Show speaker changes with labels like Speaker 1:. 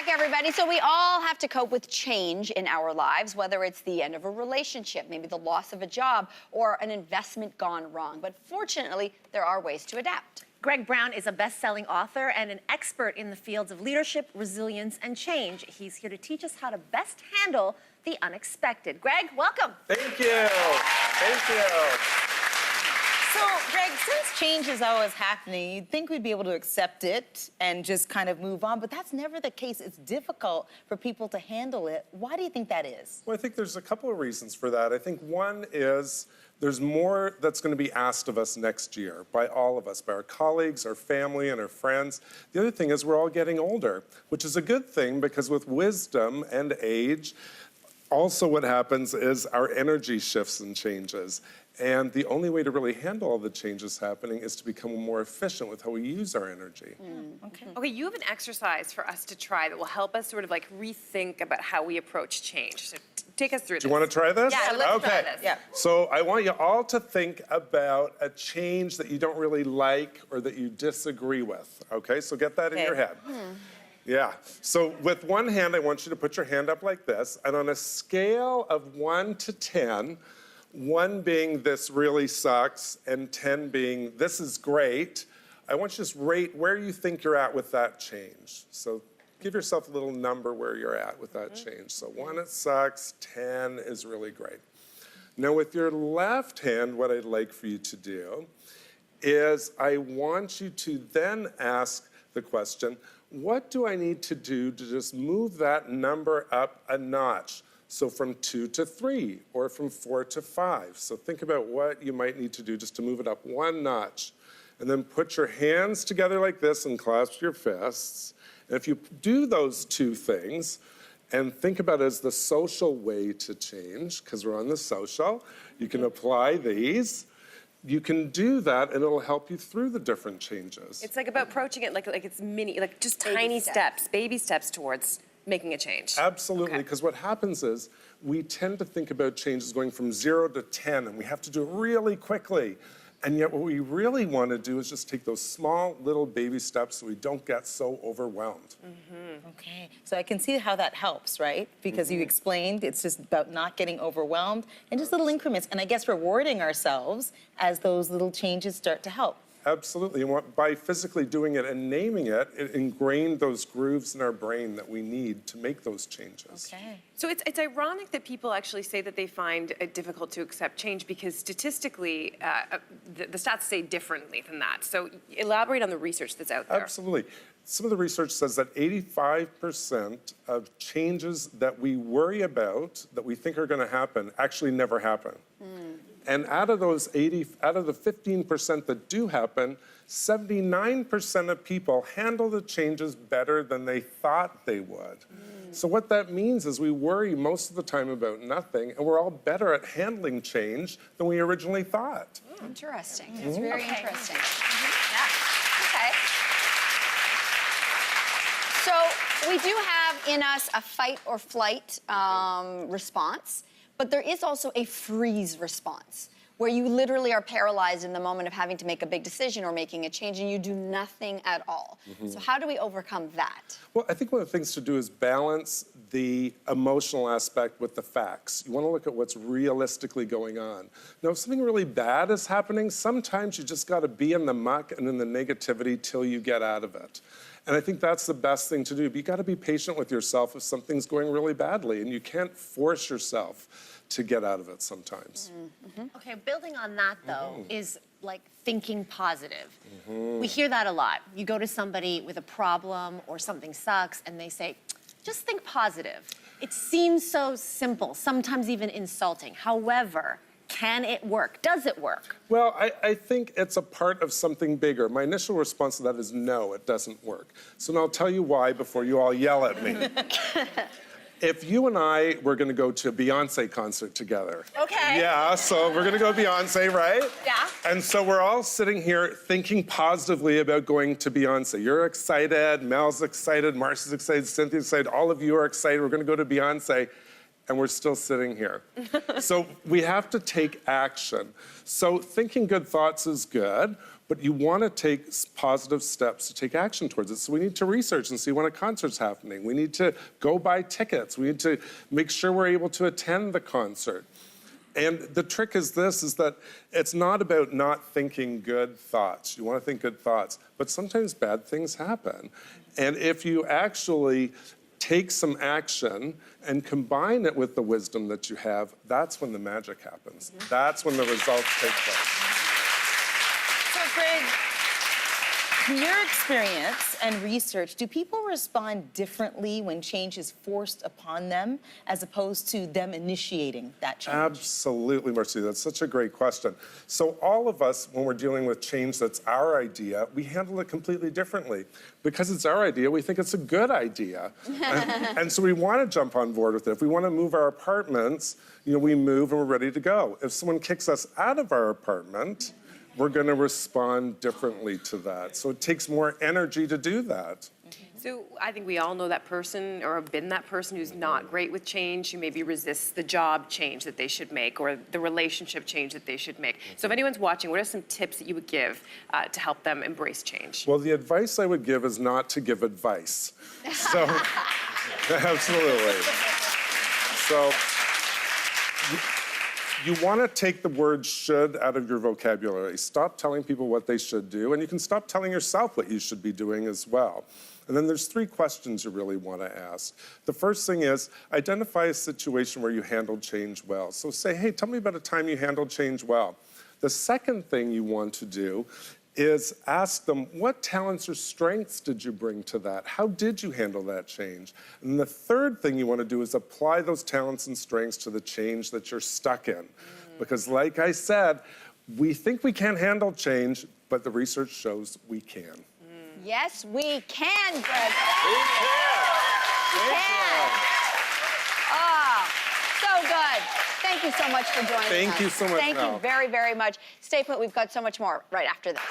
Speaker 1: back, everybody. So we all have to cope with change in our lives, whether it's the end of a relationship, maybe the loss of a job, or an investment gone wrong. But fortunately, there are ways to adapt.
Speaker 2: Gregg Brown is a best-selling author and an expert in the fields of leadership, resilience, and change. He's here to teach us how to best handle the unexpected. Gregg, welcome.
Speaker 3: Thank you. Thank you.
Speaker 4: So, Gregg, since change is always happening, you'd think we'd be able to accept it and just kind of move on, but that's never the case. It's difficult for people to handle it. Why do you think that is?
Speaker 3: Well, I think there's a couple of reasons for that. I think one is there's more that's going to be asked of us next year by all of us, by our colleagues, our family, and our friends. The other thing is we're all getting older, which is a good thing because with wisdom and age, also what happens is our energy shifts and changes. And the only way to really handle all the changes happening is to become more efficient with how we use our energy.
Speaker 5: Okay, you have an exercise for us to try that will help us sort of like rethink about how we approach change. So take us through this.
Speaker 3: Do you want to try this?
Speaker 5: Yeah, let's try this.
Speaker 4: Yeah.
Speaker 3: So I want you all to think about a change that you don't really like or that you disagree with. Okay, so get that in your head. Yeah, so with one hand, I want you to put your hand up like this, and on a scale of 1 to 10, 1 being this really sucks, and 10 being this is great, I want you to just rate where you think you're at with that change. So give yourself a little number where you're at with that change. So 1, it sucks, 10 is really great. Now with your left hand, what I'd like for you to do is I want you to then ask the question, what do I need to do to just move that number up a notch? So from 2 to 3 or from 4 to 5. So think about what you might need to do just to move it up 1 notch. And then put your hands together like this and clasp your fists. And if you do those 2 things and think about it as the social way to change, because we're on the social, you can apply these. You can do that and it'll help you through the different changes.
Speaker 5: It's like about approaching it like it's mini, like just tiny steps, baby steps towards making a change.
Speaker 3: Absolutely, because what happens is we tend to think about changes going from 0 to 10, and we have to do it really quickly. And yet what we really want to do is just take those small little baby steps so we don't get so overwhelmed.
Speaker 4: Okay, so I can see how that helps, right? Because you explained it's just about not getting overwhelmed and just little increments, and I guess rewarding ourselves as those little changes start to help.
Speaker 3: Absolutely, and by physically doing it and naming it, it ingrained those grooves in our brain that we need to make those changes.
Speaker 4: Okay.
Speaker 5: So it's ironic that people actually say that they find it difficult to accept change because statistically, the stats say differently than that. So elaborate on the research that's out there.
Speaker 3: Absolutely. Some of the research says that 85% of changes that we worry about, that we think are going to happen, actually never happen. And out of the 15% that do happen, 79% of people handle the changes better than they thought they would. So what that means is we worry most of the time about nothing, and we're all better at handling change than we originally thought.
Speaker 1: Interesting. It's very interesting.
Speaker 2: Yeah.
Speaker 1: Okay. So we do have in us a fight or flight response, but there is also a freeze response, where you literally are paralyzed in the moment of having to make a big decision or making a change and you do nothing at all. So how do we overcome that?
Speaker 3: Well, I think one of the things to do is balance the emotional aspect with the facts. You want to look at what's realistically going on. Now, if something really bad is happening, sometimes you just got to be in the muck and in the negativity till you get out of it. And I think that's the best thing to do. But you got to be patient with yourself if something's going really badly, and you can't force yourself to get out of it sometimes.
Speaker 2: Okay, building on that though is like thinking positive. We hear that a lot. You go to somebody with a problem or something sucks and they say, just think positive. It seems so simple, sometimes even insulting. However, can it work? Does it work?
Speaker 3: Well, I think it's a part of something bigger. My initial response to that is no, it doesn't work. So now I'll tell you why before you all yell at me. If you and I were going to go to a Beyonce concert together.
Speaker 2: Okay.
Speaker 3: Yeah, so we're going to go Beyonce, right?
Speaker 2: Yeah.
Speaker 3: And so we're all sitting here thinking positively about going to Beyonce. You're excited, Mel's excited, Marcy's excited, Cynthia's excited, all of you are excited. We're going to go to Beyonce. and we're still sitting here. So we have to take action. So thinking good thoughts is good, but you want to take positive steps to take action towards it. So we need to research and see when a concert's happening. We need to go buy tickets. We need to make sure we're able to attend the concert. And the trick is this, is that it's not about not thinking good thoughts. You want to think good thoughts, but sometimes bad things happen. And if you actually take some action and combine it with the wisdom that you have, that's when the magic happens. That's when the results take place.
Speaker 4: So, Gregg, in your experience and research, do people respond differently when change is forced upon them as opposed to them initiating that change?
Speaker 3: Absolutely, Marcy. That's such a great question. So all of us, when we're dealing with change that's our idea, we handle it completely differently. Because it's our idea, we think it's a good idea. And so we want to jump on board with it. If we want to move our apartments, we move and we're ready to go. If someone kicks us out of our apartment, we're going to respond differently to that. So it takes more energy to do that.
Speaker 5: So I think we all know that person or have been that person who's not great with change, who maybe resists the job change that they should make or the relationship change that they should make. So if anyone's watching, what are some tips that you would give to help them embrace change?
Speaker 3: Well, the advice I would give is not to give advice. So, absolutely. So, you want to take the word should out of your vocabulary. Stop telling people what they should do, and you can stop telling yourself what you should be doing as well. And then there's 3 questions you really want to ask. The first thing is, identify a situation where you handled change well. So say, hey, tell me about a time you handled change well. The second thing you want to do is ask them, what talents or strengths did you bring to that? How did you handle that change? And the third thing you want to do is apply those talents and strengths to the change that you're stuck in. Because like I said, we think we can't handle change, but the research shows we can.
Speaker 1: Yes, we can, Gregg.
Speaker 3: We can.
Speaker 1: Ah, so good. Thank you so much for joining us.
Speaker 3: Thank you so much,
Speaker 1: Thank you
Speaker 3: Mel.
Speaker 1: very, very much. Stay put. We've got so much more right after this.